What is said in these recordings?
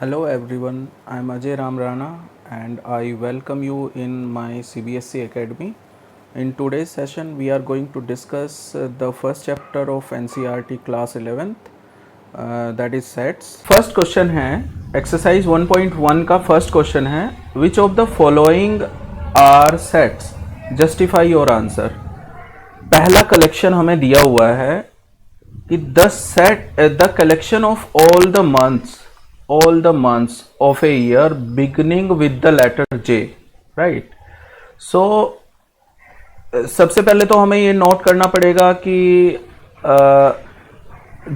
Hello everyone, I am Ajay Ram Rana and I welcome you in my CBSE Academy. In today's session, we are going to discuss the first chapter of NCERT class 11th, that is sets. First question है exercise 1.1 का first question है which of the following are sets? Justify your answer. पहला collection हमें दिया हुआ है कि the collection of all the months of a year beginning with the letter J, right? So सबसे पहले तो हमें ये नोट करना पड़ेगा कि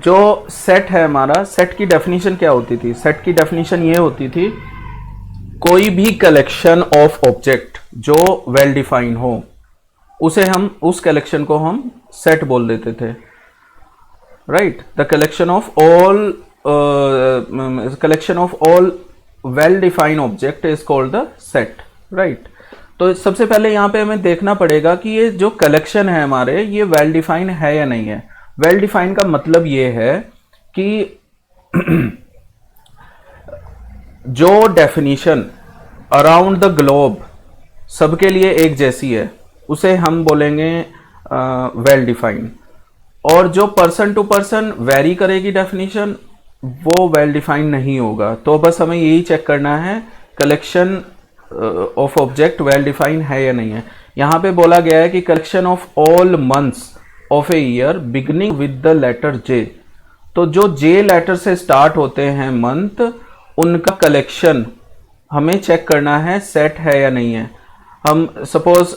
जो सेट है हमारा, सेट की डेफिनेशन क्या होती थी? सेट की डेफिनेशन ये होती थी कोई भी कलेक्शन ऑफ ऑब्जेक्ट जो वेल डिफाइन हो उसे हम उस कलेक्शन को हम सेट बोल देते थे, right? The collection of all well defined object is called the set, right? तो सबसे पहले यहाँ पे हमें देखना पड़ेगा कि ये जो कलेक्शन है हमारे, ये वेल डिफाइंड है या नहीं है। वेल डिफाइंड का मतलब ये है कि जो डेफिनेशन अराउंड द ग्लोब सबके लिए एक जैसी है उसे हम बोलेंगे वेल डिफाइंड, और जो पर्सन टू पर्सन वेरी करेगी डेफिनेशन वो वेल डिफाइंड नहीं होगा। तो बस हमें यही चेक करना है collection of object well defined है या नहीं है। यहाँ पे बोला गया है कि collection of all months of a year beginning with the letter J. तो जो जे लेटर से स्टार्ट होते हैं मंथ, उनका कलेक्शन हमें चेक करना है सेट है या नहीं है। हम सपोज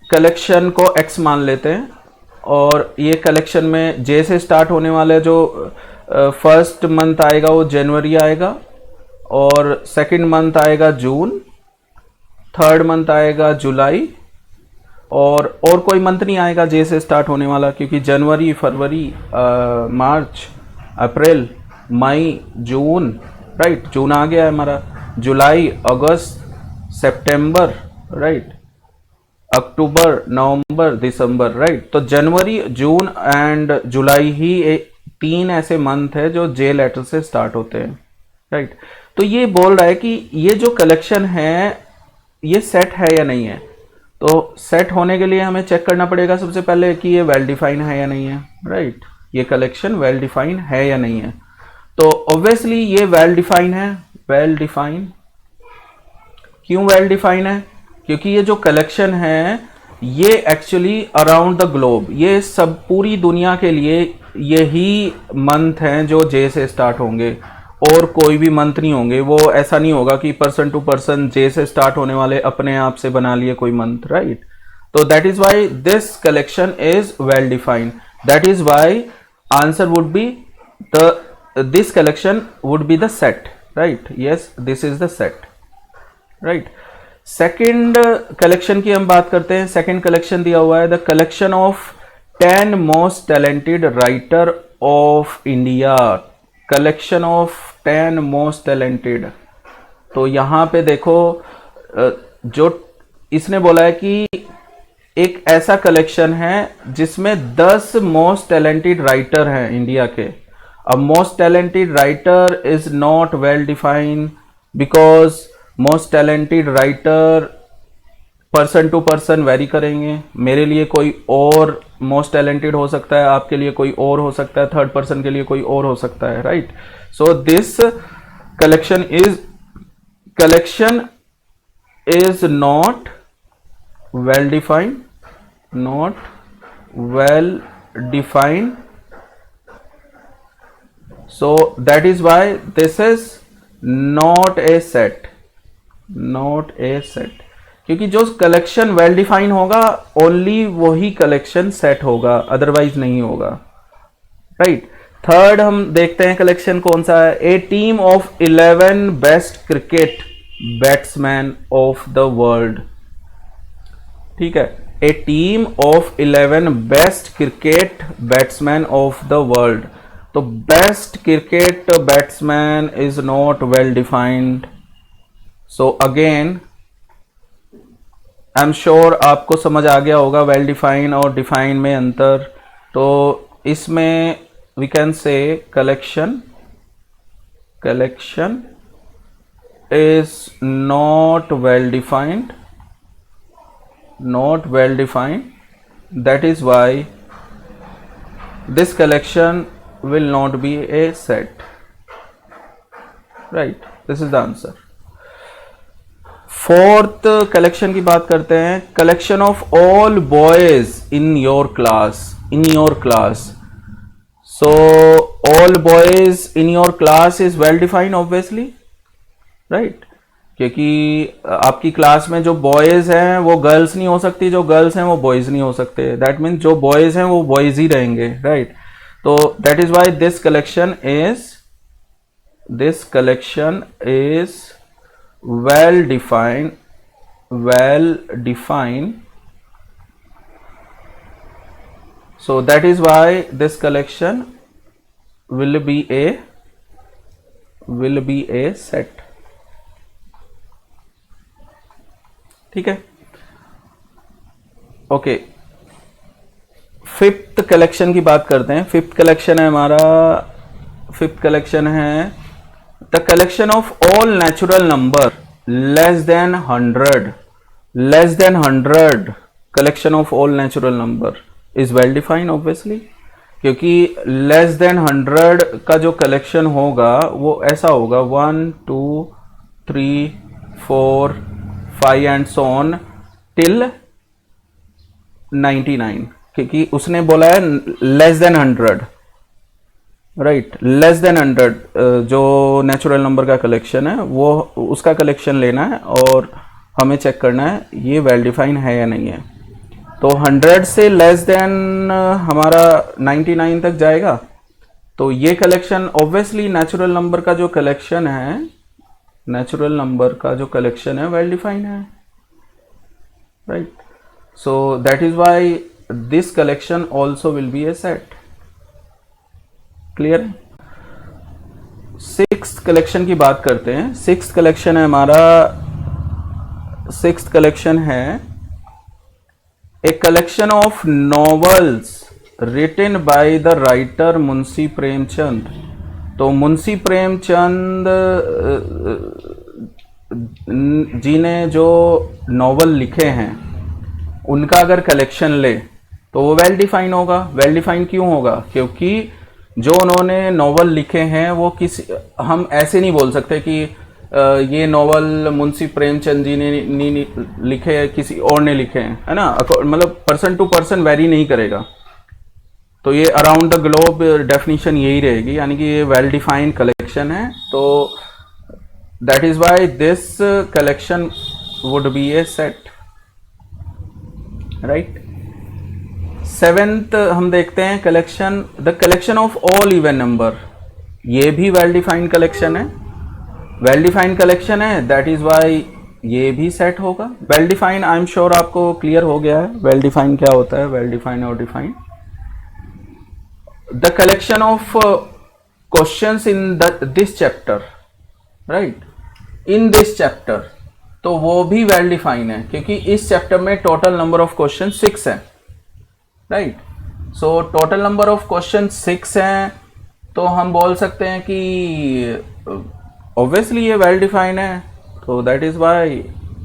कलेक्शन को एक्स मान लेते हैं और ये कलेक्शन में जे से स्टार्ट होने वाले जो फर्स्ट मंथ आएगा वो जनवरी आएगा, और सेकंड मंथ आएगा जून, थर्ड मंथ आएगा जुलाई, और कोई मंथ नहीं आएगा जे से स्टार्ट होने वाला, क्योंकि जनवरी, फरवरी, मार्च, अप्रैल, मई, जून, राइट? जून आ गया है हमारा, जुलाई, अगस्त, सितंबर, राइट? अक्टूबर, नवंबर, दिसंबर, राइट? तो जनवरी, जून एंड जुलाई ही तीन ऐसे मंथ है जो जे लेटर से स्टार्ट होते हैं, राइट? तो ये बोल रहा है कि ये जो कलेक्शन है ये सेट है या नहीं है। तो सेट होने के लिए हमें चेक करना पड़ेगा सबसे पहले कि ये वेल डिफाइन है या नहीं है, राइट? ये कलेक्शन वेल डिफाइन है या नहीं है। तो ऑब्वियसली ये वेल डिफाइन है। वेल डिफाइन क्यों वेल डिफाइन है? क्योंकि ये जो कलेक्शन है ये एक्चुअली अराउंड द ग्लोब, ये सब पूरी दुनिया के लिए यही मंथ हैं जो जे से स्टार्ट होंगे, और कोई भी मंथ नहीं होंगे। वो ऐसा नहीं होगा कि पर्सन टू पर्सन जे से स्टार्ट होने वाले अपने आप से बना लिए कोई मंथ, राइट? तो that is why this collection is well defined. That is why answer would be this collection would be the set, right? Yes, this is the set, right? Second collection की हम बात करते हैं। Second collection दिया हुआ है the collection of 10 most talented writer of India. Collection of 10 most talented. तो यहां पे देखो, जो इसने बोला है कि एक ऐसा कलेक्शन है जिसमें 10 मोस्ट टैलेंटेड राइटर हैं इंडिया के। अब most talented writer is not well defined because most talented writer person to person vary करेंगे। मेरे लिए कोई और मोस्ट टैलेंटेड हो सकता है, आपके लिए कोई और हो सकता है, थर्ड पर्सन के लिए कोई और हो सकता है, right? So this collection is not well defined, not well defined. So that is why this is not a set, not a set. क्योंकि जो कलेक्शन वेल डिफाइन होगा ओनली वही कलेक्शन सेट होगा, अदरवाइज नहीं होगा, राइट? थर्ड हम देखते हैं कलेक्शन कौन सा है। A team of 11 best cricket batsman of the world, ठीक है? A team of 11 best cricket batsman of the world. तो best cricket batsman is not well defined. So again I am sure आपको समझ आ गया होगा वेल डिफाइन और define में अंतर। तो इसमें we can say collection is not well defined, not well defined. That is why this collection will not be a set. Right, this is the answer. Fourth collection की बात करते हैं. Collection of all boys in your class, in your class. So all boys in your class is well defined obviously, right, क्योंकि आपकी class में जो boys हैं वो गर्ल्स नहीं हो सकती, जो गर्ल्स हैं वो बॉयज नहीं हो सकते. दैट मीन्स जो बॉयज हैं वो बॉयज ही रहेंगे, राइट. तो that is why this collection is well defined, well defined. So that is why this collection will be a set. ठीक है. ओके, फिफ्थ कलेक्शन की बात करते हैं. फिफ्थ कलेक्शन है हमारा, फिफ्थ कलेक्शन है the collection of all natural number less than 100, less than 100. collection of all natural number is well defined obviously, क्योंकि less than 100 का जो collection होगा वो ऐसा होगा 1 2 3 4 5 and so on till 99, क्योंकि उसने बोला है less than 100, right. Less than 100 जो नेचुरल नंबर का कलेक्शन है वो उसका कलेक्शन लेना है और हमें चेक करना है ये वेल डिफाइन है या नहीं है. तो 100 से लेस देन हमारा 99 तक जाएगा. तो ये कलेक्शन ऑब्वियसली नेचुरल नंबर का जो कलेक्शन है, नेचुरल नंबर का जो कलेक्शन है वेल डिफाइन है, right. So that is why this collection also will be A set. Clear. Sixth collection की बात करते हैं. सिक्स्थ कलेक्शन है हमारा, सिक्स्थ कलेक्शन है a collection of novels written by the writer Munshi Premchand. तो मुंशी प्रेमचंद जी ने जो नॉवल लिखे हैं उनका अगर कलेक्शन ले तो वो वेल डिफाइन होगा. वेल डिफाइन क्यों होगा? क्योंकि जो उन्होंने नॉवल लिखे हैं वो किसी, हम ऐसे नहीं बोल सकते कि ये नॉवल मुंशी प्रेमचंद जी ने लिखे हैं, किसी और ने लिखे हैं, है ना. मतलब पर्सन टू पर्सन वेरी नहीं करेगा. तो ये अराउंड द ग्लोब डेफिनेशन यही रहेगी, यानी कि ये वेल डिफाइंड कलेक्शन है. तो that is why this collection would B A set, right. Seventh हम देखते हैं collection, the collection of all even number. ये भी वेल डिफाइंड कलेक्शन है, वेल डिफाइंड कलेक्शन है. दैट इज व्हाई ये भी सेट होगा. Well defined I am sure आपको क्लियर हो गया है वेल डिफाइंड क्या होता है, वेल डिफाइंड और defined. The collection of questions in this chapter, right, in this chapter, तो वो भी वेल डिफाइंड है क्योंकि इस चैप्टर में टोटल नंबर ऑफ क्वेश्चन 6 है, right. So total number of question 6 हैं, तो हम बोल सकते हैं कि ऑब्वियसली ये वेल डिफाइंड है. तो that is why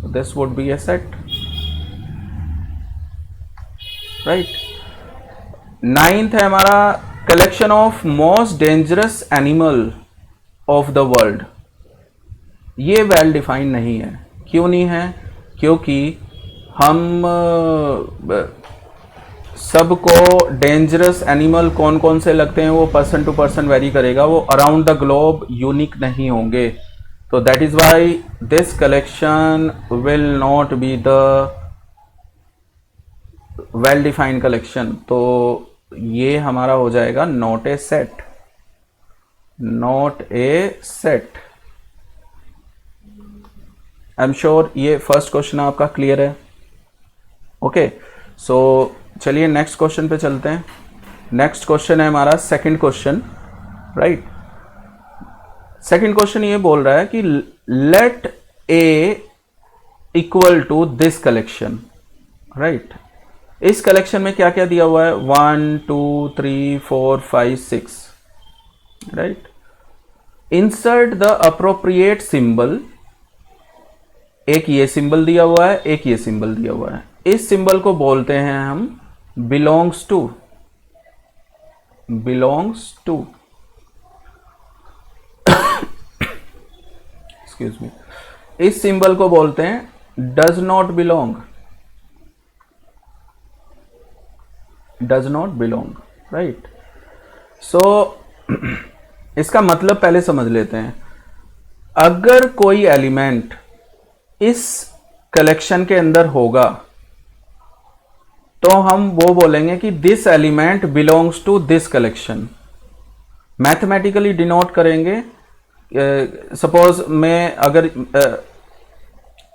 this would be A set, right. Ninth है हमारा collection of most dangerous animal of the world. ये वेल डिफाइंड नहीं है. क्यों नहीं है? क्योंकि हम सबको डेंजरस एनिमल कौन कौन से लगते हैं वो पर्सन टू पर्सन वेरी करेगा, वो अराउंड द ग्लोब यूनिक नहीं होंगे. तो that is why this collection will not be the well defined collection. तो ये हमारा हो जाएगा not a set, not a set. I am sure ये फर्स्ट क्वेश्चन आपका क्लियर है. ओके, सो चलिए नेक्स्ट क्वेश्चन पे चलते हैं. नेक्स्ट क्वेश्चन है हमारा second question, right. Second question ये बोल रहा है कि let A equal to this collection, right. इस कलेक्शन में क्या क्या दिया हुआ है? 1 2 3 4 5 6, right. Insert the appropriate symbol एक ये सिंबल दिया हुआ है, एक ये सिंबल दिया हुआ है। इस सिंबल को बोलते हैं हम belongs to, belongs to, excuse me. इस सिंबल को बोलते हैं does not belong, does not belong, right. So इसका मतलब पहले समझ लेते हैं। अगर कोई एलिमेंट इस कलेक्शन के अंदर होगा तो हम वो बोलेंगे कि this element belongs to this collection. Mathematically denote करेंगे। सपोज मैं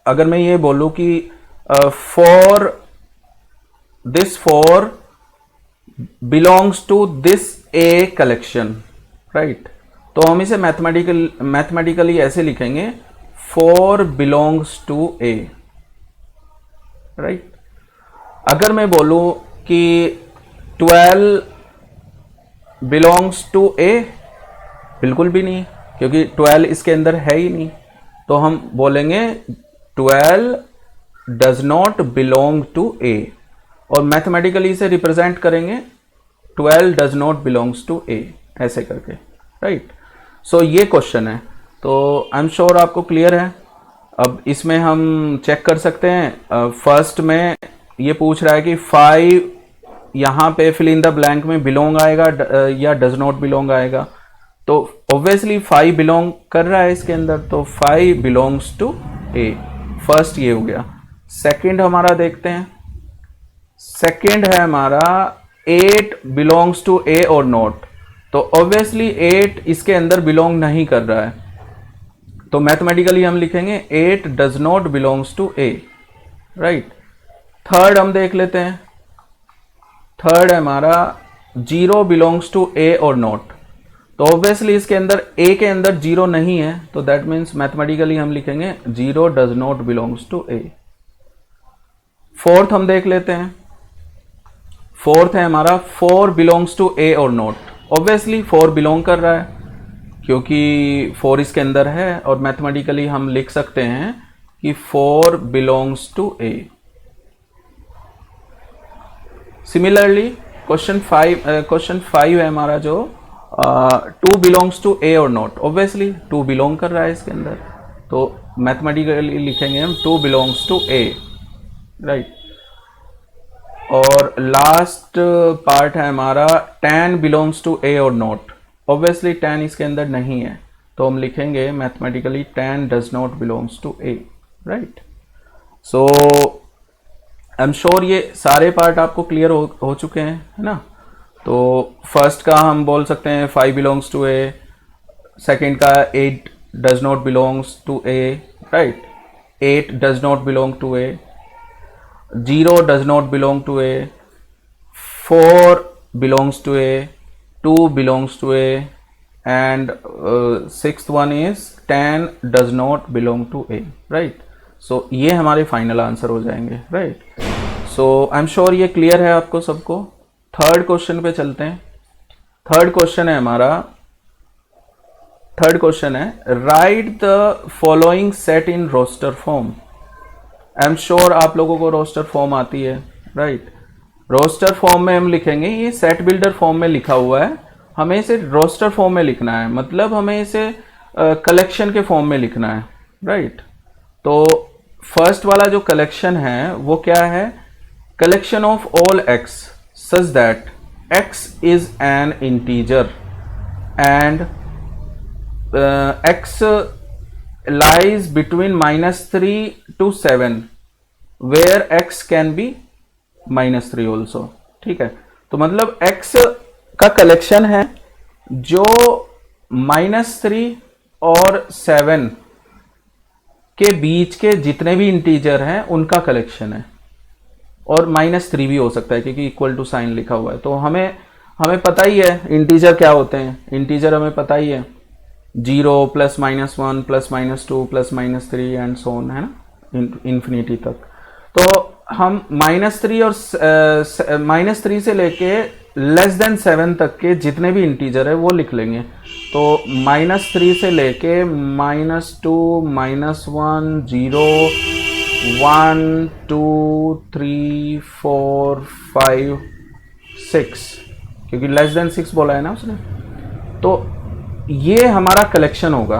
अगर मैं ये बोलूं कि for this four belongs to this A collection, right, तो हम इसे मैथमेटिकली ऐसे लिखेंगे four belongs to A, right. अगर मैं बोलूं कि 12 बिलोंग्स टू ए, बिल्कुल भी नहीं, क्योंकि 12 इसके अंदर है ही नहीं, तो हम बोलेंगे 12 डज नॉट बिलोंग टू ए, और मैथमेटिकली इसे रिप्रेजेंट करेंगे 12 डज नॉट बिलोंग्स टू ए, ऐसे करके, राइट। सो ये क्वेश्चन है, तो आई एम श्योर आपको क्लियर है। अब इसमें हम चेक कर सकते हैं। फर्स्ट में ये पूछ रहा है कि 5 यहाँ पे फिल इन द ब्लैंक में बिलोंग आएगा या डज नॉट बिलोंग आएगा, तो ऑब्वियसली 5 बिलोंग कर रहा है इसके अंदर, तो 5 बिलोंग्स टू ए। फर्स्ट ये हो गया। सेकंड हमारा देखते हैं। सेकंड है हमारा 8 बिलोंग्स टू ए और नॉट, तो ऑब्वियसली 8 इसके अंदर बिलोंग नहीं कर रहा है, तो मैथमेटिकली हम लिखेंगे 8 does not belongs to A, right. Third हम देख लेते हैं। थर्ड है हमारा 0 बिलोंग्स टू ए और नॉट, तो ऑब्वियसली इसके अंदर ए के अंदर 0 नहीं है, तो दैट मीन्स मैथमेटिकली हम लिखेंगे 0 does not belongs to A. Fourth हम देख लेते हैं। फोर्थ है हमारा 4 बिलोंग्स टू ए और नॉट, ऑब्वियसली 4 बिलोंग कर रहा है क्योंकि 4 इसके अंदर है, और मैथमेटिकली हम लिख सकते हैं कि 4 belongs to A. Similarly question 5 है हमारा जो 2 बिलोंग्स टू ए और नॉट, ऑब्वियसली 2 बिलोंग कर रहा है इसके अंदर, तो मैथमेटिकली लिखेंगे हम 2 बिलोंग्स टू ए, राइट। और लास्ट पार्ट है हमारा 10 बिलोंग्स टू ए और नॉट, ऑब्वियसली 10 इसके अंदर नहीं है, तो हम लिखेंगे mathematically 10 does not belongs to A, right. So I am sure ये सारे पार्ट आपको क्लियर हो चुके हैं, है ना। तो फर्स्ट का हम बोल सकते हैं 5 बिलोंग्स टू ए, सेकेंड का 8 does not belongs to A, right, 8 does not belong to A, 0 does not belong to A, 4 belongs to A, 2 belongs to A, and sixth one is 10 does not belong to A, right. So ये हमारे final answer हो जाएंगे, right. So I am sure ये clear है आपको सबको। Third question पे चलते हैं। थर्ड क्वेश्चन है हमारा, थर्ड क्वेश्चन है right the following set in roster form. I am sure आप लोगों को रोस्टर फॉर्म आती है, राइट। रोस्टर फॉर्म में हम लिखेंगे, ये सेट बिल्डर फॉर्म में लिखा हुआ है, हमें इसे रोस्टर फॉर्म में लिखना है, मतलब हमें इसे कलेक्शन के फॉर्म में लिखना है, राइट। तो फर्स्ट वाला जो कलेक्शन है वो क्या है, collection of all X such that X is an integer and X lies between -3 to 7 where X can be -3 also, ठीक है। तो मतलब एक्स का कलेक्शन है जो -3 और 7 के बीच के जितने भी इंटीजर हैं उनका कलेक्शन है, और -3 भी हो सकता है क्योंकि इक्वल टू साइन लिखा हुआ है। तो हमें पता ही है इंटीजर क्या होते हैं, इंटीजर हमें पता ही है 0 +, -1 +, -2 + -3 एंड सो ऑन, है ना, इन्फिनिटी तक। तो हम -3 और -3 से लेके <7 तक के जितने भी इंटीजर है वो लिख लेंगे। तो -3 से लेके -2 -1 0 1 2 3 4 5 6, क्योंकि लेस देन 6 बोला है ना उसने। तो ये हमारा कलेक्शन होगा,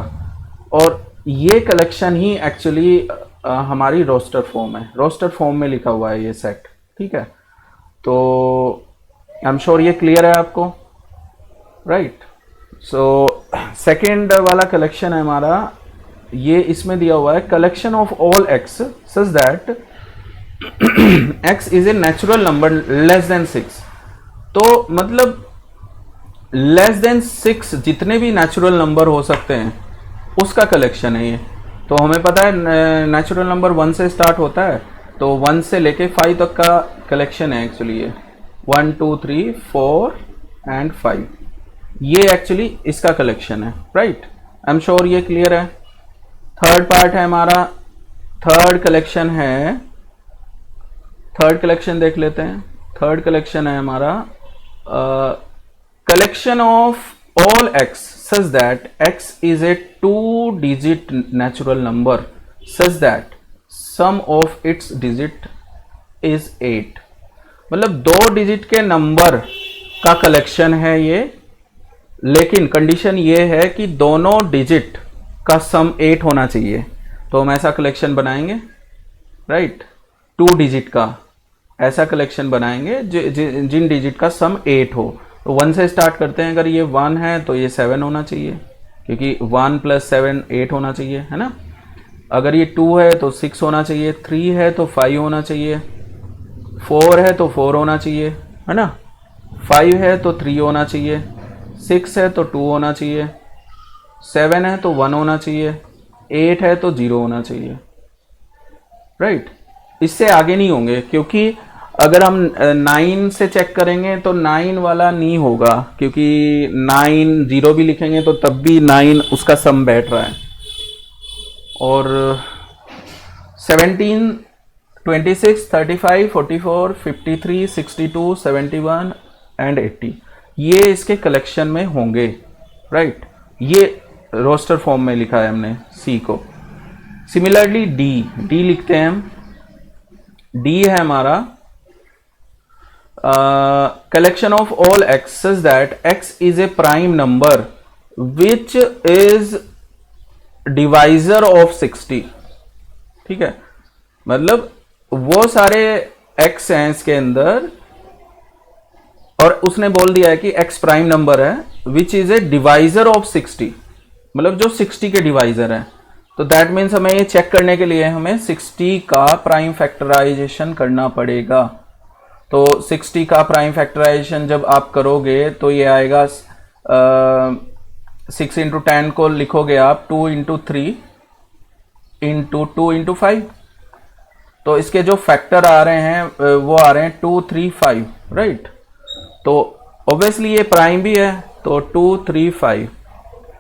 और ये कलेक्शन ही एक्चुअली हमारी रोस्टर फॉर्म है। रोस्टर फॉर्म में लिखा हुआ है ये सेट, ठीक है। तो आई एम श्योर ये क्लियर है आपको, राइट। सो सेकेंड वाला कलेक्शन है हमारा, ये इसमें दिया हुआ है collection of all X such that X is a natural number less than 6। तो मतलब लेस देन 6 जितने भी नेचुरल नंबर हो सकते हैं उसका कलेक्शन है ये। तो हमें पता है नेचुरल नंबर 1 से स्टार्ट होता है, तो 1 से लेके 5 तक का कलेक्शन है एक्चुअली ये। 1 2 3 4 एंड 5, ये एक्चुअली इसका कलेक्शन है, राइट। आई एम श्योर ये क्लियर है। थर्ड पार्ट है हमारा, थर्ड कलेक्शन देख लेते हैं। थर्ड कलेक्शन है हमारा collection of all x such that x is a 2-digit natural number such that sum of its digit is 8। मतलब 2 डिजिट के नंबर का कलेक्शन है ये, लेकिन कंडीशन ये है कि दोनों डिजिट का सम 8 होना चाहिए। तो हम ऐसा कलेक्शन बनाएंगे, राइट। 2 डिजिट का ऐसा कलेक्शन बनाएंगे जिन डिजिट का सम 8 हो। तो 1 से स्टार्ट करते हैं। अगर ये 1 है तो ये 7 होना चाहिए, क्योंकि 1 + 7 8 होना चाहिए, है ना। अगर ये 2 है तो 6 होना चाहिए, 3 है तो 5 होना चाहिए, 4 है तो 4 होना चाहिए, है ना। 5 है तो 3 होना चाहिए, 6 है तो 2 होना चाहिए, 7 है तो 1 होना चाहिए, 8 है तो 0 होना चाहिए, राइट। इससे आगे नहीं होंगे, क्योंकि अगर हम 9 से चेक करेंगे तो 9 वाला नहीं होगा, क्योंकि 9 0 भी लिखेंगे तो तब भी 9 उसका सम बैठ रहा है। और 17 26 35 44 53 62 71 एंड 80 ये इसके कलेक्शन में होंगे, राइट। ये रोस्टर फॉर्म में लिखा है हमने सी को। सिमिलरली डी लिखते हैं हम। डी है हमारा collection of all x such that x is a prime number which is divisor of 60। ठीक है, मतलब वो सारे x हैं इसके अंदर, और उसने बोल दिया है कि x प्राइम नंबर है which is a divisor of 60, मतलब जो 60 के डिवाइजर है। तो दैट मीन्स हमें ये चेक करने के लिए हमें 60 का प्राइम फैक्टराइजेशन करना पड़ेगा। तो 60 का प्राइम फैक्टराइजेशन जब आप करोगे तो ये आएगा 6 × 10 को लिखोगे आप 2 × 3 × 2 × 5। तो इसके जो फैक्टर आ रहे हैं वो आ रहे हैं 2 3 5, राइट। तो ऑब्वियसली ये प्राइम भी है, तो 2 3 5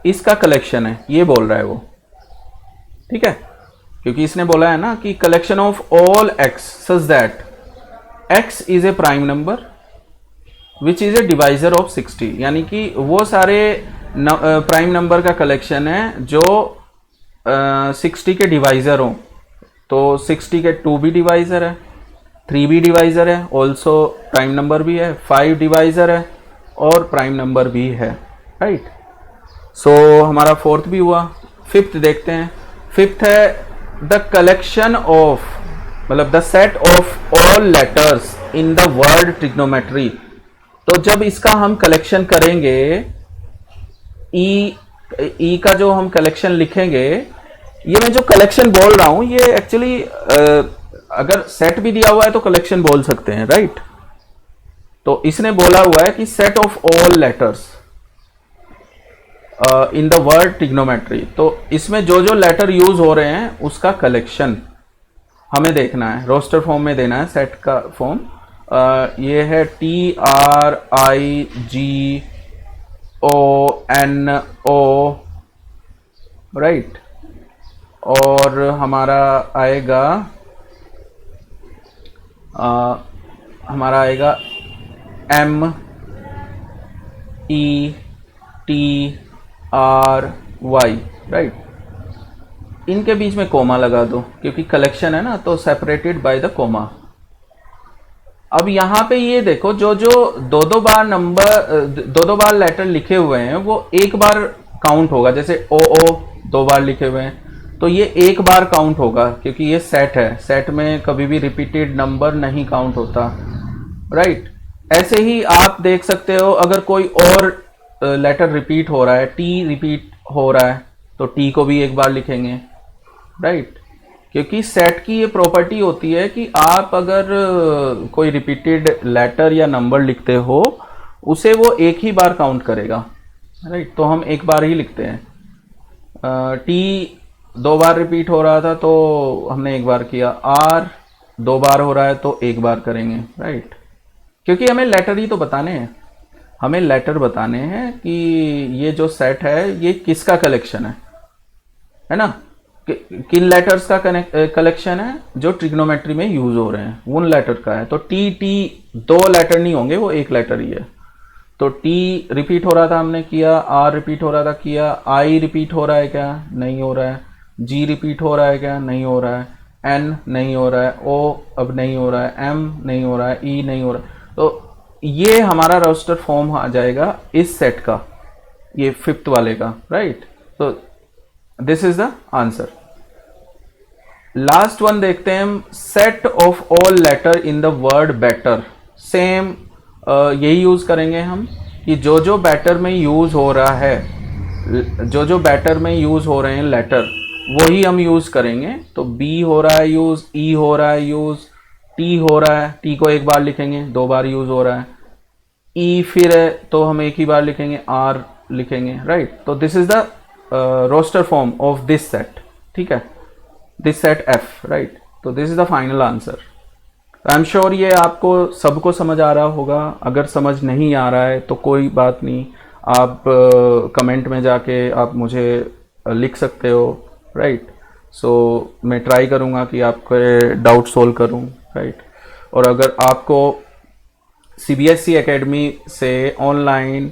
इसका कलेक्शन है, ये बोल रहा है वो, ठीक है। क्योंकि इसने बोला है ना कि collection of all X such that x is a prime number which is a divisor of 60, यानी कि वो सारे प्राइम नंबर का कलेक्शन है जो 60 के डिवाइजर हो। तो 60 के 2 भी डिवाइजर है, 3 भी डिवाइजर है, ऑल्सो प्राइम नंबर भी है, 5 डिवाइजर है और प्राइम नंबर भी है, राइट। सो हमारा फोर्थ भी हुआ। फिफ्थ देखते हैं। फिफ्थ है द कलेक्शन ऑफ, मतलब the set of all letters in the word trigonometry. तो जब इसका हम कलेक्शन करेंगे, ई का जो हम कलेक्शन लिखेंगे, ये मैं जो कलेक्शन बोल रहा हूं ये एक्चुअली अगर सेट भी दिया हुआ है तो कलेक्शन बोल सकते हैं, राइट। तो इसने बोला हुआ है कि set of all letters in the word trigonometry. तो इसमें जो जो लेटर यूज हो रहे हैं उसका कलेक्शन हमें देखना है, रोस्टर फॉर्म में देना है सेट का फॉर्म। ये है TRIGONO, राइट। और हमारा आएगा आर वाई, राइट। इनके बीच में कोमा लगा दो क्योंकि कलेक्शन है ना, तो सेपरेटेड बाय द कोमा। अब यहाँ पे ये देखो, जो जो दो दो बार नंबर, दो दो बार लेटर लिखे हुए हैं वो एक बार काउंट होगा। जैसे ओ ओ दो बार लिखे हुए हैं तो ये एक बार काउंट होगा क्योंकि ये सेट है, सेट में कभी भी रिपीटेड नंबर नहीं काउंट होता, राइट। ऐसे ही आप देख सकते हो अगर कोई और लेटर रिपीट हो रहा है, टी रिपीट हो रहा है तो टी को भी एक बार लिखेंगे, राइट। क्योंकि सेट की ये प्रॉपर्टी होती है कि आप अगर कोई रिपीटेड लेटर या नंबर लिखते हो उसे वो एक ही बार काउंट करेगा, राइट। तो हम एक बार ही लिखते हैं। टी दो बार रिपीट हो रहा था तो हमने एक बार किया, आर दो बार हो रहा है तो एक बार करेंगे, राइट। क्योंकि हमें लेटर ही तो बताने हैं, हमें लेटर बताने हैं कि ये जो सेट है ये किसका कलेक्शन है ना, किन लेटर्स का कलेक्शन है जो ट्रिग्नोमेट्री में यूज हो रहे हैं, उन लेटर का है। तो टी टी दो लेटर नहीं होंगे, वो एक लेटर ही है। तो टी रिपीट हो रहा था हमने किया, आर रिपीट हो रहा था किया, आई रिपीट हो रहा है क्या, नहीं हो रहा है, जी रिपीट हो रहा है क्या, नहीं हो रहा है, एन नहीं हो रहा है, ओ अब नहीं हो रहा है, एम नहीं हो रहा है, ई नहीं हो रहा है। तो ये हमारा रोस्टर फॉर्म आ जाएगा इस सेट का, ये फिफ्थ वाले का, राइट। तो this is the answer. Last one देखते हैं हम, set of all letter in the word better. Same यही यूज करेंगे हम कि जो जो बैटर में यूज हो रहा है, जो जो बैटर में यूज हो रहे हैं लेटर वही हम यूज करेंगे। तो बी हो रहा है यूज, ई हो रहा है यूज, टी हो रहा है, टी को एक बार लिखेंगे, दो बार यूज हो रहा है, ई फिर है तो हम एक ही बार लिखेंगे, आर लिखेंगे, राइट। तो this is the roster form of this set, ठीक है, दिस सेट एफ, राइट। तो this is the final answer. I am sure ये आपको सबको समझ आ रहा होगा। अगर समझ नहीं आ रहा है तो कोई बात नहीं, आप कमेंट में जाके आप मुझे लिख सकते हो, राइट। सो मैं ट्राई करूँगा कि आपके डाउट सोल्व करूँ, राइट। और अगर आपको सीबीएसई एकेडमी से ऑनलाइन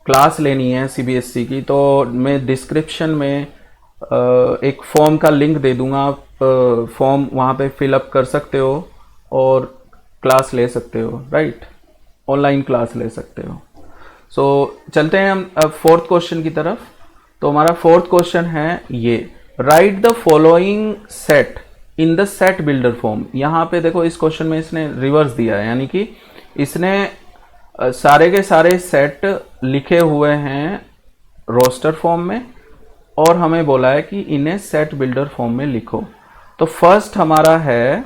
क्लास लेनी है सीबीएसई की, तो मैं डिस्क्रिप्शन में एक फॉर्म का लिंक दे दूंगा, आप फॉर्म वहाँ पे फिलअप कर सकते हो और क्लास ले सकते हो, राइट। ऑनलाइन क्लास ले सकते हो। सो चलते हैं हम अब फोर्थ क्वेश्चन की तरफ। तो हमारा फोर्थ क्वेश्चन है ये, right the following set in the set builder form. यहाँ पे देखो इस क्वेश्चन में इसने रिवर्स दिया है, यानी कि इसने सारे के सारे सेट लिखे हुए हैं रोस्टर फॉर्म में और हमें बोला है कि इन्हें सेट बिल्डर फॉर्म में लिखो। तो फर्स्ट हमारा है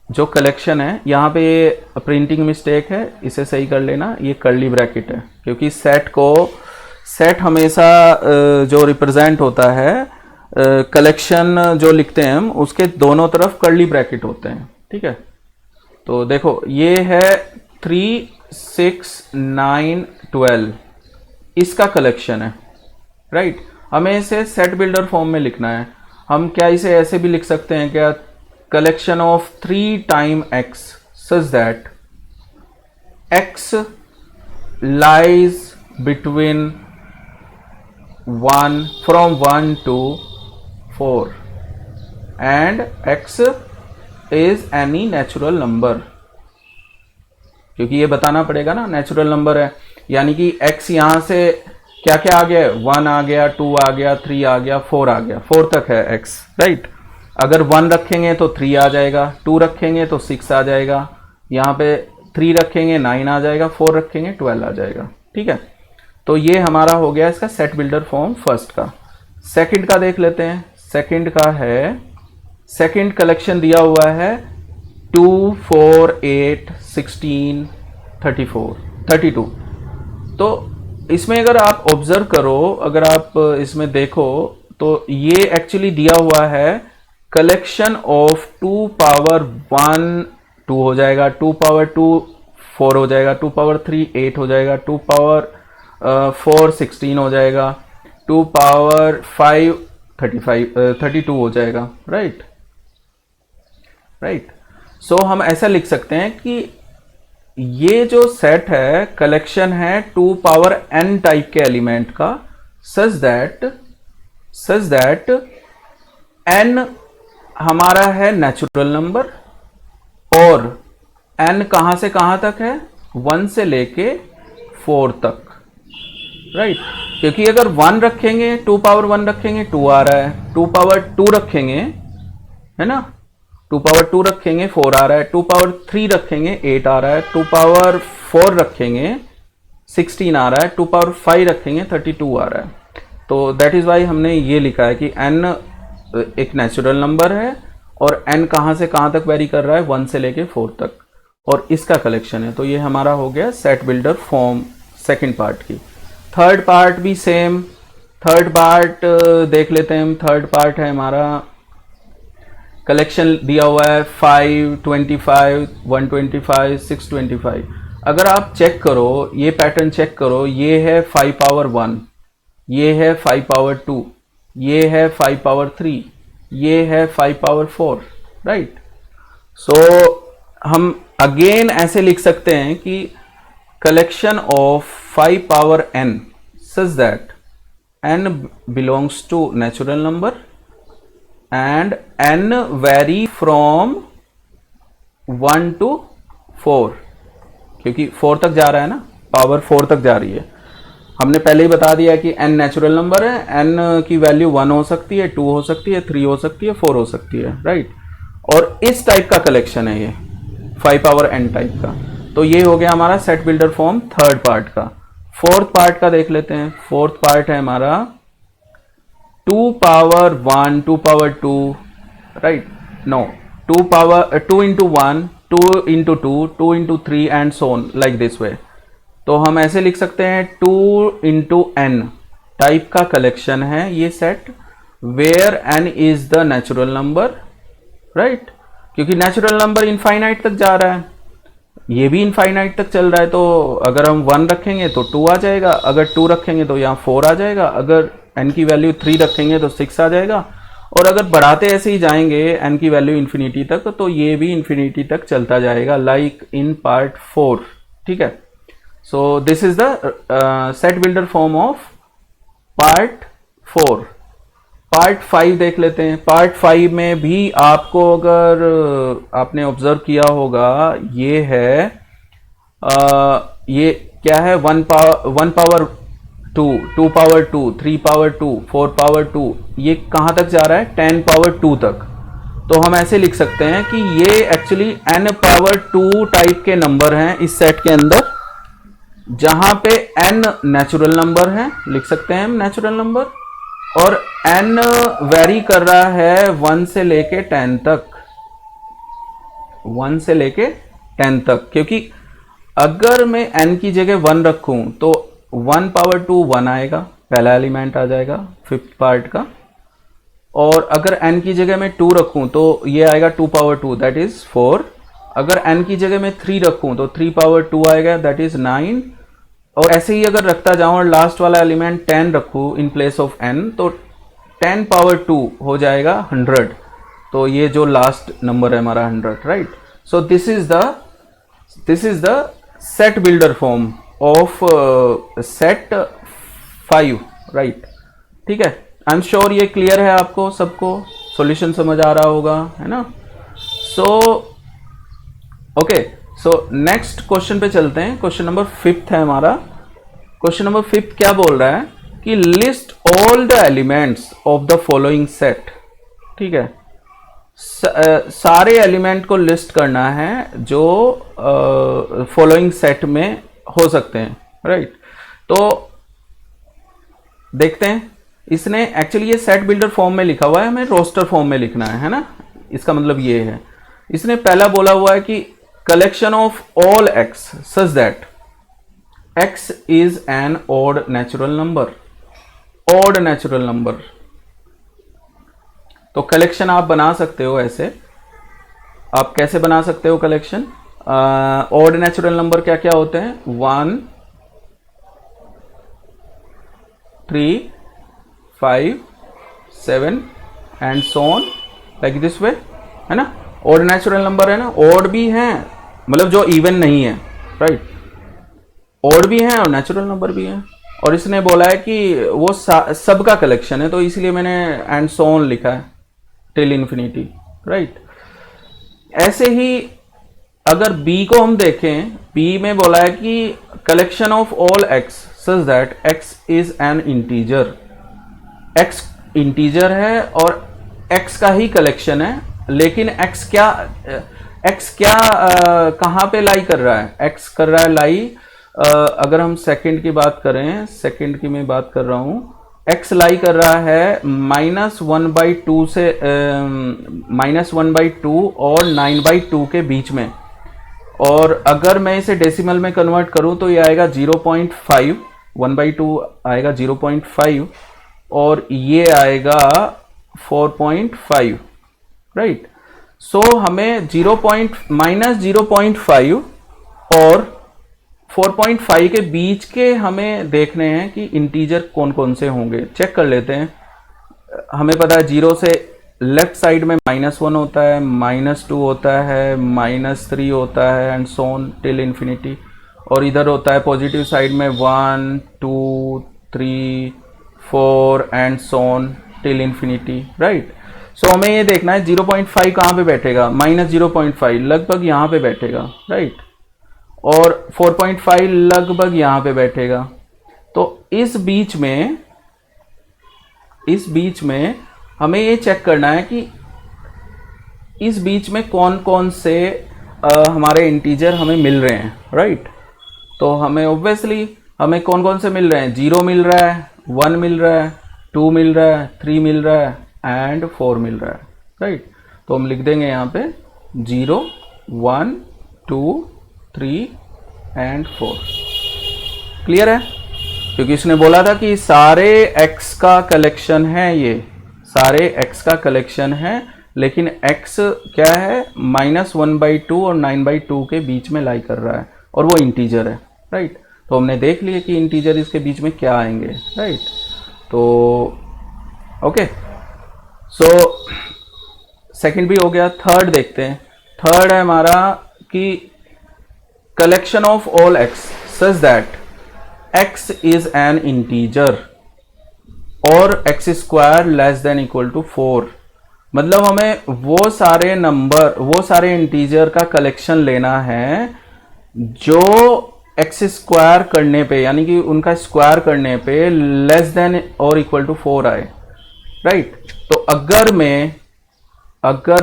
जो कलेक्शन है, यहाँ पे ये प्रिंटिंग मिस्टेक है, इसे सही कर लेना, ये कर्ली ब्रैकेट है क्योंकि सेट हमेशा जो रिप्रेजेंट होता है कलेक्शन जो लिखते हैं हम उसके दोनों तरफ कर्ली ब्रैकेट होते हैं, ठीक है। तो देखो ये है 3, 6, 9, 12 इसका कलेक्शन है, राइट। हमें इसे सेट बिल्डर फॉर्म में लिखना है। हम क्या इसे ऐसे भी लिख सकते हैं क्या, collection of 3 times x such that x lies between 1 from 1 to 4 and x is any natural number। क्योंकि ये बताना पड़ेगा ना नेचुरल नंबर है, यानी कि x यहां से क्या क्या आ गया, 1 आ गया, 2 आ गया, 3 आ गया, 4 आ गया, 4 तक है x, राइट। अगर 1 रखेंगे तो 3 आ जाएगा, 2 रखेंगे तो 6 आ जाएगा, यहाँ पे 3 रखेंगे 9 आ जाएगा, 4 रखेंगे 12 आ जाएगा, ठीक है। तो ये हमारा हो गया इसका सेट बिल्डर फॉर्म फर्स्ट का। सेकंड का देख लेते हैं। सेकंड का है, सेकंड कलेक्शन दिया हुआ है 2, 4, 8, 16, 34, 32। तो इसमें अगर आप ऑब्जर्व करो, अगर आप इसमें देखो तो ये एक्चुअली दिया हुआ है कलेक्शन ऑफ 2 पावर 1 2 हो जाएगा, 2 पावर 2 4 हो जाएगा, 2 पावर 3 8 हो जाएगा, 2 पावर 4 16 हो जाएगा, 2 पावर 5 32 हो जाएगा, राइट। सो हम ऐसा लिख सकते हैं कि ये जो सेट है कलेक्शन है 2 पावर n टाइप के एलिमेंट का, सच दैट n हमारा है नेचुरल नंबर और n कहां से कहां तक है, 1 से लेके 4 तक, राइट क्योंकि अगर 1 रखेंगे 2 पावर 1 रखेंगे 2 आ रहा है, 2 पावर 2 रखेंगे है ना, 2 पावर 2 रखेंगे 4 आ रहा है, 2 पावर 3 रखेंगे 8 आ रहा है, 2 पावर 4 रखेंगे 16 आ रहा है, 2 पावर 5 रखेंगे 32 आ रहा है। तो दैट इज वाई हमने ये लिखा है कि n एक नेचुरल नंबर है और n कहां से कहां तक वेरी कर रहा है, 1 से लेके 4 तक, और इसका कलेक्शन है। तो ये हमारा हो गया set builder form second part की। थर्ड पार्ट भी सेम, थर्ड पार्ट देख लेते हैं हम। थर्ड पार्ट है हमारा, कलेक्शन दिया हुआ है 5, 25, 125, 625। अगर आप चेक करो, ये पैटर्न चेक करो, ये है 5 पावर 1, ये है 5 पावर 2, ये है 5 पावर 3, ये है 5 पावर 4, राइट। सो हम अगेन ऐसे लिख सकते हैं कि collection of 5 power n such that n belongs to natural number and n vary from 1 to 4, क्योंकि 4 तक जा रहा है ना, पावर 4 तक जा रही है। हमने पहले ही बता दिया कि n नेचुरल नंबर है, n की वैल्यू 1 हो सकती है, 2 हो सकती है, 3 हो सकती है, 4 हो सकती है, राइट। और इस टाइप का कलेक्शन है ये 5 पावर n टाइप का। तो ये हो गया हमारा set builder form third part का। फोर्थ पार्ट का देख लेते हैं। फोर्थ पार्ट है हमारा 2 power 1, 2 power 2, right, no 2 power 2 into 1, 2 into 2, 2 into 3 and so on like this way. तो हम ऐसे लिख सकते हैं 2 इंटू n टाइप का कलेक्शन है ये set, where n is the natural number, right, क्योंकि नेचुरल नंबर इनफाइनाइट तक जा रहा है, ये भी इनफाइनाइट तक चल रहा है। तो अगर हम 1 रखेंगे तो 2 आ जाएगा, अगर 2 रखेंगे तो यहाँ 4 आ जाएगा, अगर n की वैल्यू 3 रखेंगे तो 6 आ जाएगा, और अगर बढ़ाते ऐसे ही जाएंगे n की वैल्यू इन्फिनिटी तक तो ये भी इन्फिनिटी तक चलता जाएगा, लाइक इन पार्ट 4, ठीक है। So this is the set builder form of part 4। Part 5 देख लेते हैं। पार्ट 5 में भी आपको अगर आपने ऑब्जर्व किया होगा, ये है ये क्या है, 1 पावर 2, 2 पावर 2, 3 पावर 2, 4 पावर 2, ये कहाँ तक जा रहा है, 10 पावर 2 तक। तो हम ऐसे लिख सकते हैं कि ये एक्चुअली n पावर 2 टाइप के नंबर हैं इस सेट के अंदर, जहां पे n नेचुरल नंबर है, लिख सकते हैं हम नेचुरल नंबर, और n वेरी कर रहा है 1 से लेके 10 तक, 1 से लेके 10 तक। क्योंकि अगर मैं n की जगह 1 रखूं तो 1 पावर 2 1 आएगा, पहला एलिमेंट आ जाएगा फिफ्थ पार्ट का, और अगर n की जगह मैं 2 रखूं तो ये आएगा 2 पावर 2 दैट इज 4, अगर n की जगह मैं 3 रखूं तो 3 पावर 2 आएगा दैट इज 9, और ऐसे ही अगर रखता जाऊं और लास्ट वाला एलिमेंट 10 रखूं इन प्लेस ऑफ n तो 10 पावर 2 हो जाएगा 100। तो ये जो लास्ट नंबर है हमारा 100, right. So this is the set builder form of set 5, right, ठीक है। आई एम श्योर ये क्लियर है आपको सबको, सॉल्यूशन समझ आ रहा होगा, है ना। So okay, so next question पे चलते हैं। क्वेश्चन नंबर 5 है हमारा। क्वेश्चन नंबर 5 क्या बोल रहा है कि list all the elements of the following set, ठीक है। सारे एलिमेंट को लिस्ट करना है जो फॉलोइंग सेट में हो सकते हैं, राइट। तो देखते हैं, इसने एक्चुअली ये सेट बिल्डर फॉर्म में लिखा हुआ है, हमें रोस्टर फॉर्म में लिखना है ना। इसका मतलब ये है, इसने पहला बोला हुआ है कि collection of all x such that x is an odd natural number, odd natural number। तो कलेक्शन आप बना सकते हो ऐसे, आप कैसे बना सकते हो कलेक्शन? ऑड नेचुरल नंबर क्या क्या होते हैं, 1, 3, 5, 7 and so on like this वे, है ना। ऑड नेचुरल नंबर है ना, ऑड भी हैं, मतलब जो इवन नहीं है, राइट, ऑड भी हैं और नेचुरल नंबर भी हैं। और इसने बोला है कि वो सबका कलेक्शन है, तो इसलिए मैंने एंड सो ऑन लिखा है टिल इन्फिनिटी, राइट। ऐसे ही अगर b को हम देखें, b में बोला है कि collection of all x such that x is an integer, x integer है और x का ही कलेक्शन है, लेकिन x क्या कहाँ पे लाई कर रहा है, x कर रहा है लाई, अगर हम सेकंड की बात करें, सेकंड की मैं बात कर रहा हूं, x लाई कर रहा है -1/2 से -1/2 और 9/2 के बीच में। और अगर मैं इसे डेसिमल में कन्वर्ट करूं तो ये आएगा 0.5, 1/2 आएगा 0.5 और ये आएगा 4.5, राइट। सो हमें -0.5 और 4.5 के बीच के हमें देखने हैं कि इंटीजर कौन कौन से होंगे। चेक कर लेते हैं। हमें पता है 0 से लेफ्ट साइड में -1 होता है, -2 होता है, -3 होता है and so on till infinity, और इधर होता है पॉजिटिव साइड में 1 2 3 4 and so on till infinity, right. So हमें ये देखना है 0.5 कहाँ पे बैठेगा, -0.5 लगभग यहाँ पे बैठेगा, राइट, और 4.5 लगभग यहाँ पे बैठेगा। तो इस बीच में हमें ये चेक करना है कि इस बीच में कौन कौन से हमारे इंटीजर हमें मिल रहे हैं, राइट। तो हमें ऑब्वियसली हमें कौन कौन से मिल रहे हैं, 0 मिल रहा है, 1 मिल रहा है, 2 मिल रहा है, 3 मिल रहा है एंड 4 मिल रहा है, राइट। तो हम लिख देंगे यहाँ पे 0 1 2 3 एंड 4। क्लियर है? क्योंकि इसने बोला था कि सारे x का कलेक्शन है, ये सारे x का कलेक्शन है, लेकिन x क्या है, -1/2 और 9/2 के बीच में लाई कर रहा है और वो इंटीजर है, राइट। तो हमने देख लिया कि इंटीजर इसके बीच में क्या आएंगे, राइट। तो ओके, सो सेकंड भी हो गया। थर्ड देखते हैं। थर्ड है हमारा कि collection of all x such that x is an integer और x square less than equal to 4। मतलब हमें वो सारे नंबर, वो सारे इंटीजर का कलेक्शन लेना है जो x स्क्वायर करने पे, यानी कि उनका स्क्वायर करने पे लेस देन और इक्वल टू 4 आए, राइट। तो अगर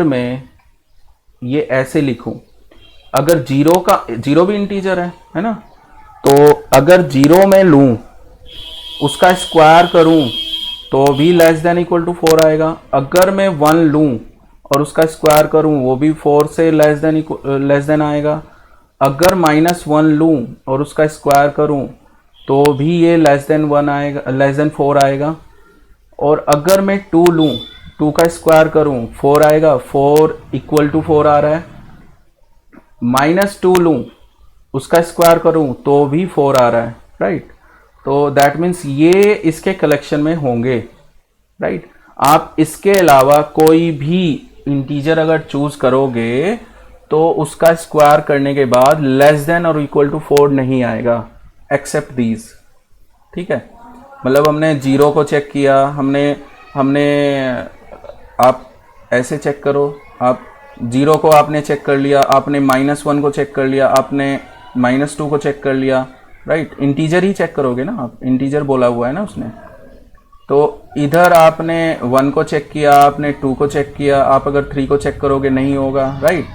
मैं ये ऐसे लिखूं, अगर जीरो भी इंटीजर है ना, तो अगर 0 में लूं, उसका स्क्वायर करूं तो भी लेस देन इक्वल टू 4 आएगा। अगर मैं 1 लूं और उसका स्क्वायर करूं, वो भी 4 से लेस देन आएगा। अगर -1 लूं और उसका स्क्वायर करूं तो भी ये लेस देन 1 आएगा, लेस देन 4 आएगा। और अगर मैं 2 लूं, 2 का स्क्वायर करूं, 4 आएगा, 4 इक्वल टू 4 आ रहा है। -2 लूं, उसका स्क्वायर करूं तो भी 4 आ रहा है, राइट। तो दैट मीन्स ये इसके कलेक्शन में होंगे, राइट। आप इसके अलावा कोई भी इंटीजर अगर चूज करोगे तो उसका स्क्वायर करने के बाद लेस देन और इक्वल टू 4 नहीं आएगा, एक्सेप्ट दीज, ठीक है। मतलब हमने 0 को चेक किया, हमने आप ऐसे चेक करो, आप 0 को आपने चेक कर लिया, आपने -1 को चेक कर लिया, आपने -2 को चेक कर लिया, राइट। इंटीजर ही चेक करोगे ना आप, इंटीजर बोला हुआ है ना उसने। तो इधर आपने 1 को चेक किया, आपने 2 को चेक किया, आप अगर 3 को चेक करोगे नहीं होगा, राइट।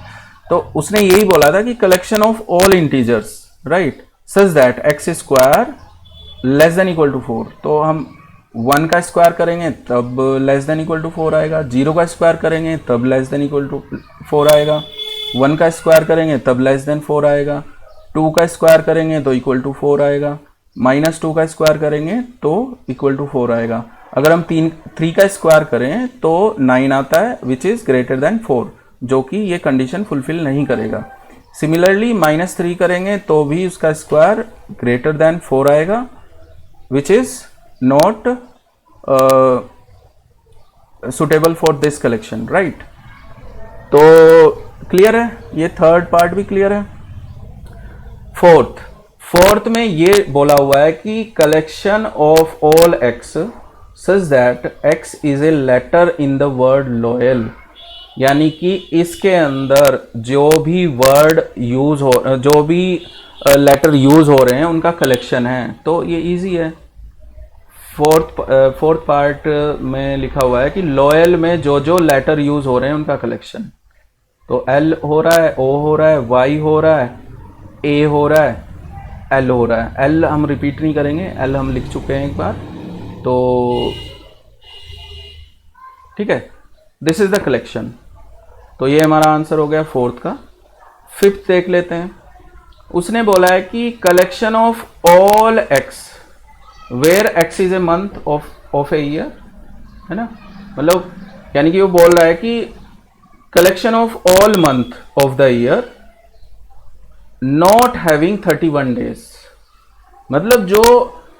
तो उसने यही बोला था कि collection of all integers, right, such that x square less than equal to 4। तो हम 1 का स्क्वायर करेंगे तब लेस देन इक्वल टू 4 आएगा, 0 का स्क्वायर करेंगे तब लेस देन इक्वल टू 4 आएगा, 1 का स्क्वायर करेंगे तब लेस देन 4 आएगा, 2 का स्क्वायर करेंगे तो इक्वल टू 4 आएगा, -2 का स्क्वायर करेंगे तो इक्वल टू 4 आएगा। अगर हम 3 का स्क्वायर करें तो 9 आता है, विच इज ग्रेटर देन 4, जो कि ये कंडीशन फुलफिल नहीं करेगा। सिमिलरली -3 करेंगे तो भी उसका स्क्वायर ग्रेटर देन 4 आएगा, which is not suitable for this collection, right. तो क्लियर है, ये थर्ड पार्ट भी क्लियर है। फोर्थ में ये बोला हुआ है कि collection of all X such that X is a letter in the word loyal, यानी कि इसके अंदर जो भी वर्ड यूज हो, जो भी लेटर यूज हो रहे हैं उनका कलेक्शन है। तो ये इजी है। फोर्थ पार्ट में लिखा हुआ है कि लॉयल में जो जो लेटर यूज हो रहे हैं उनका कलेक्शन। तो एल हो रहा है, ओ हो रहा है, वाई हो रहा है, ए हो रहा है, एल हो रहा है। एल हम रिपीट नहीं करेंगे, एल हम लिख चुके हैं एक बार। तो ठीक है, दिस इज द कलेक्शन। तो ये हमारा आंसर हो गया फोर्थ का। फिफ्थ देख लेते हैं। उसने बोला है कि collection of all X where X is a month of a year, है ना। मतलब यानी कि वो बोल रहा है कि collection of all month of the year not having 31 days, मतलब जो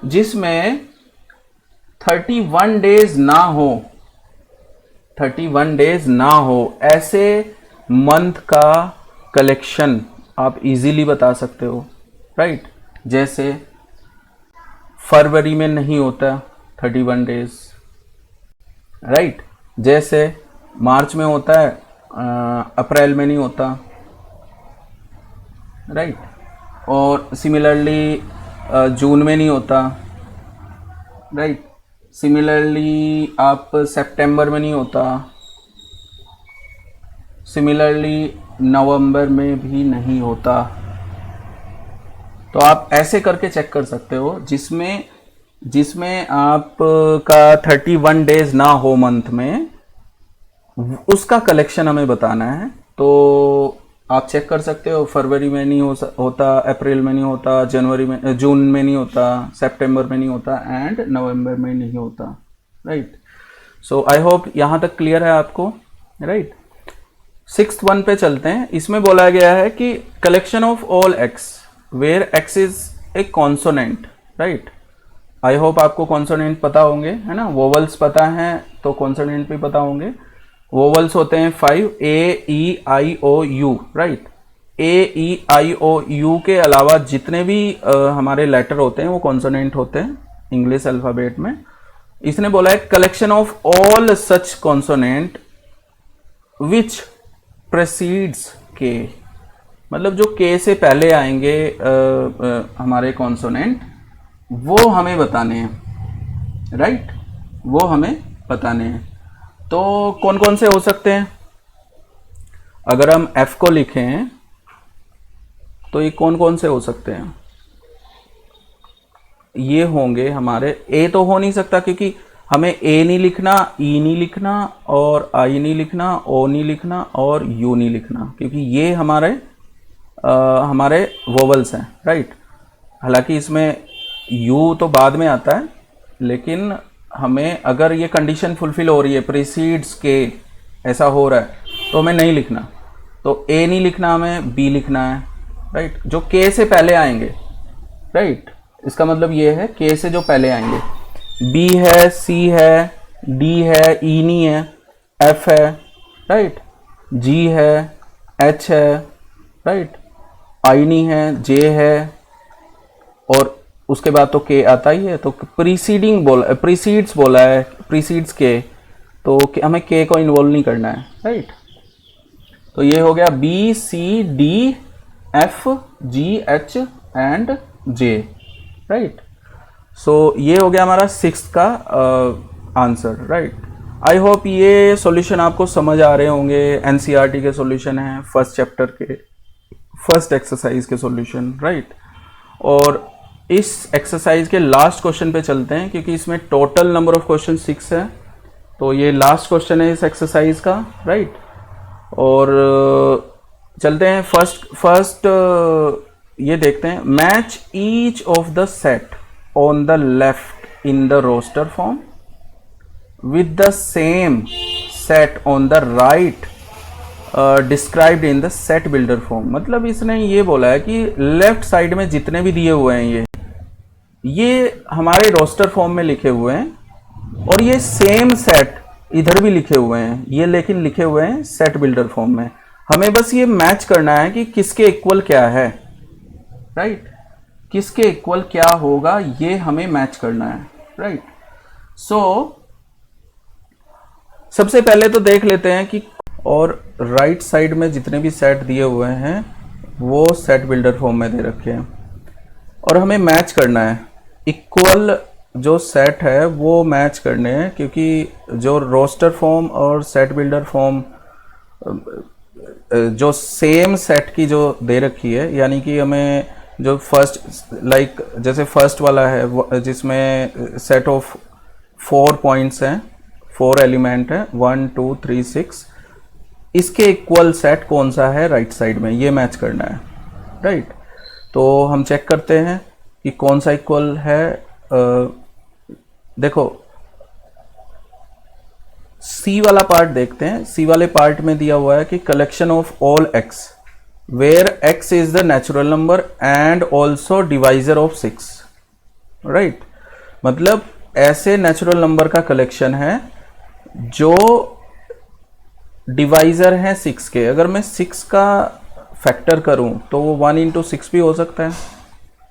जिसमें 31 डेज ना हो, 31 डेज ना हो, ऐसे मंथ का कलेक्शन आप इजीली बता सकते हो, राइट। जैसे फरवरी में नहीं होता 31 डेज, राइट। जैसे मार्च में होता है, अप्रैल में नहीं होता, राइट। और सिमिलरली जून में नहीं होता, राइट। सिमिलरली आप सितंबर में नहीं होता, सिमिलरली नवंबर में भी नहीं होता। तो आप ऐसे करके चेक कर सकते हो, जिसमें आप का 31 डेज ना हो मंथ में, उसका कलेक्शन हमें बताना है। तो आप चेक कर सकते हो, फरवरी में नहीं होता, अप्रैल में नहीं होता, जनवरी में, जून में नहीं होता, सितंबर में नहीं होता, एंड नवंबर में नहीं होता, राइट। सो आई होप यहाँ तक क्लियर है आपको, राइट। सिक्स्थ वन पे चलते हैं। इसमें बोला गया है कि collection of all X where X is a consonant, right. I hope आपको कॉन्सोनेंट पता होंगे, है ना। वोवल्स पता हैं तो कॉन्सोनेंट भी पता होंगे। वोवल्स होते हैं 5, A E I O U, right. A E I O U के अलावा जितने भी हमारे लेटर होते हैं वो कॉन्सोनेंट होते हैं इंग्लिश अल्फ़ाबेट में। इसने बोला है collection of all such consonant which precedes K, मतलब जो के से पहले आएंगे हमारे कॉन्सोनेंट, वो हमें बताने हैं, राइट। वो हमें बताने हैं। तो कौन कौन से हो सकते हैं? अगर हम एफ को लिखें तो ये कौन कौन से हो सकते हैं? ये होंगे हमारे, ए तो हो नहीं सकता क्योंकि हमें ए नहीं लिखना, ई नहीं लिखना, और आई नहीं लिखना, ओ नहीं लिखना, और यू नहीं लिखना, क्योंकि ये हमारे वोवल्स हैं, राइट। हालांकि इसमें यू तो बाद में आता है, लेकिन हमें अगर ये कंडीशन फुलफिल हो रही है, प्रीसीड्स के, ऐसा हो रहा है, तो हमें नहीं लिखना। तो ए नहीं लिखना, हमें बी लिखना है, राइट। जो के से पहले आएंगे, राइट, इसका मतलब ये है के से जो पहले आएंगे, बी है, सी है, डी है, ई नहीं है, एफ है, राइट, जी है, एच है, राइट, आई नहीं है, जे है, और उसके बाद तो के आता ही है। तो प्रीसीड्स बोला है, प्रीसीड्स के, तो हमें के को इन्वॉल्व नहीं करना है, राइट। तो ये हो गया B, C, D, F, G, H and J, right. So ये हो गया हमारा सिक्स्थ का आंसर, राइट। आई होप ये सॉल्यूशन आपको समझ आ रहे होंगे। एनसीईआरटी के सॉल्यूशन है, फर्स्ट चैप्टर के फर्स्ट एक्सरसाइज के सॉल्यूशन, राइट। और इस एक्सरसाइज के लास्ट क्वेश्चन पे चलते हैं, क्योंकि इसमें टोटल नंबर ऑफ क्वेश्चन 6 है। तो ये लास्ट क्वेश्चन है इस एक्सरसाइज का, राइट। और चलते हैं फर्स्ट ये देखते हैं। Match each of the set on the left in the roster form with the same set on the right described in the set builder form. मतलब इसने ये बोला है कि लेफ्ट साइड में जितने भी दिए हुए हैं ये हमारे रोस्टर फॉर्म में लिखे हुए हैं, और ये सेम सेट इधर भी लिखे हुए हैं, ये लेकिन लिखे हुए हैं सेट बिल्डर फॉर्म में। हमें बस ये मैच करना है कि किसके इक्वल क्या है, राइट। किसके इक्वल क्या होगा ये हमें मैच करना है, राइट। सो सबसे पहले तो देख लेते हैं कि और राइट साइड में जितने भी सेट दिए हुए हैं वो सेट बिल्डर फॉर्म में दे रखे हैं और हमें मैच करना है। इक्वल जो सेट है वो मैच करने हैं, क्योंकि जो रोस्टर फॉर्म और सेट बिल्डर फॉर्म जो सेम सेट की जो दे रखी है, यानी कि हमें जो फर्स्ट लाइक जैसे फर्स्ट वाला है जिसमें सेट ऑफ 4 पॉइंट्स हैं, 4 एलिमेंट हैं, 1 2 3 6, इसके इक्वल सेट कौन सा है राइट साइड में, ये मैच करना है, राइट। तो हम चेक करते हैं कि कौन सा इक्वल है। देखो सी वाला पार्ट देखते हैं। सी वाले पार्ट में दिया हुआ है कि collection of all X where X is the natural number and also divisor of 6, right. मतलब ऐसे नेचुरल नंबर का कलेक्शन है जो डिवाइजर है 6 के। अगर मैं 6 का फैक्टर करूं तो वो 1 इंटू 6 भी हो सकता है,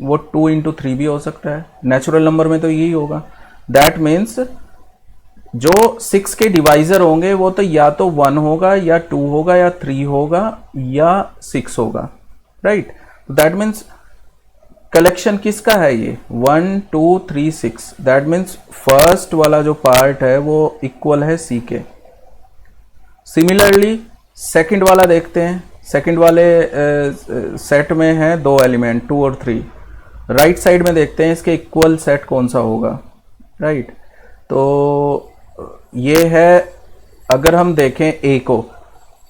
वो 2 इंटू 3 भी हो सकता है। नेचुरल नंबर में तो यही होगा। दैट मीन्स जो 6 के डिवाइजर होंगे वो तो या तो 1 होगा या 2 होगा या 3 होगा या 6 होगा, राइट। दैट मीन्स कलेक्शन किसका है ये, 1 2 3 6। दैट मीन्स फर्स्ट वाला जो पार्ट है वो इक्वल है सी के। सिमिलरली सेकंड वाला देखते हैं। सेकंड वाले सेट में है 2 एलिमेंट 2 और 3। राइट साइड में देखते हैं इसके इक्वल सेट कौन सा होगा, राइट। तो ये है, अगर हम देखें ए को,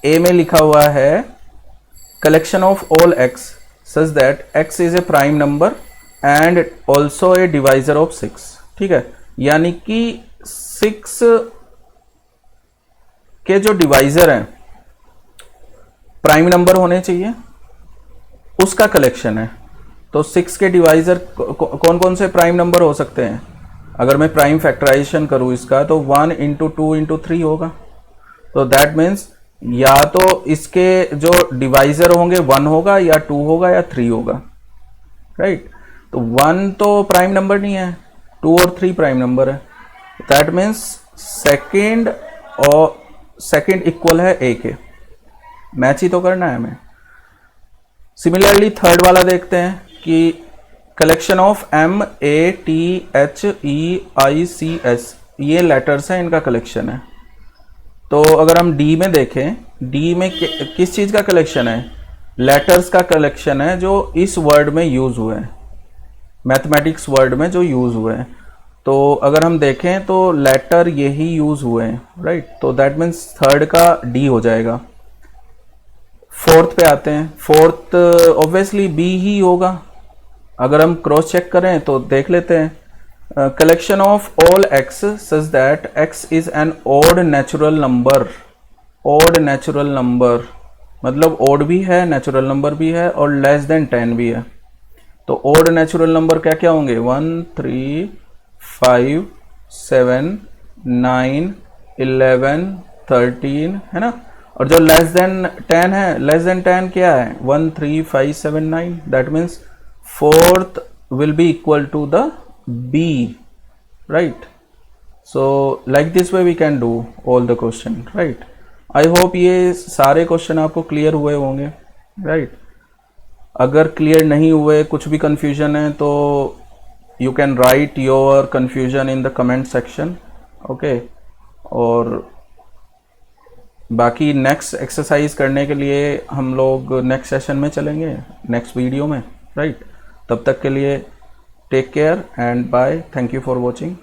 ए में लिखा हुआ है collection of all X such that X is A prime number and also a divisor of 6, ठीक है। यानी कि 6 के जो डिवाइजर हैं प्राइम नंबर होने चाहिए, उसका कलेक्शन है। तो 6 के डिवाइजर कौन कौन से प्राइम नंबर हो सकते हैं? अगर मैं प्राइम फैक्टराइजेशन करूं इसका तो 1 इंटू 2 इंटू 3 होगा। तो दैट मीन्स या तो इसके जो डिवाइजर होंगे 1 होगा या 2 होगा या 3 होगा, राइट। तो 1 तो प्राइम नंबर नहीं है, 2 और 3 प्राइम नंबर है। दैट मीन्स सेकेंड इक्वल है ए के, मैच ही तो करना है हमें। सिमिलरली थर्ड वाला देखते हैं कि collection of M A T H E I C S, ये लेटर्स हैं, इनका कलेक्शन है। तो अगर हम डी में देखें, डी में किस चीज़ का कलेक्शन है? लेटर्स का कलेक्शन है जो इस वर्ड में यूज़ हुए हैं, मैथमेटिक्स वर्ड में जो यूज़ हुए हैं। तो अगर हम देखें तो लेटर यही यूज़ हुए हैं, राइट। तो दैट मीन्स थर्ड का डी हो जाएगा। फोर्थ पे आते हैं। फोर्थ ऑब्वियसली बी ही होगा। अगर हम क्रॉस चेक करें तो देख लेते हैं collection of all X such that X is N odd natural number. Odd natural number मतलब ऑड भी है, नेचुरल नंबर भी है और लेस देन 10 भी है। तो ऑड नेचुरल नंबर क्या क्या होंगे? 1 3 5 7 9 11 13, है ना। और जो लेस देन 10 है, लेस देन 10 क्या है? 1 3 5 7 9। That means fourth will be equal to the B, right? So like this way we can do all the question, right? I hope ये सारे क्वेश्चन आपको क्लियर हुए होंगे, right? अगर क्लियर नहीं हुए, कुछ भी कंफ्यूजन है तो you can write your confusion in the comment section, okay? और बाकी नेक्स्ट एक्सरसाइज करने के लिए हम लोग नेक्स्ट सेशन में चलेंगे, नेक्स्ट वीडियो में, राइट। तब तक के लिए take care and bye. Thank you for watching.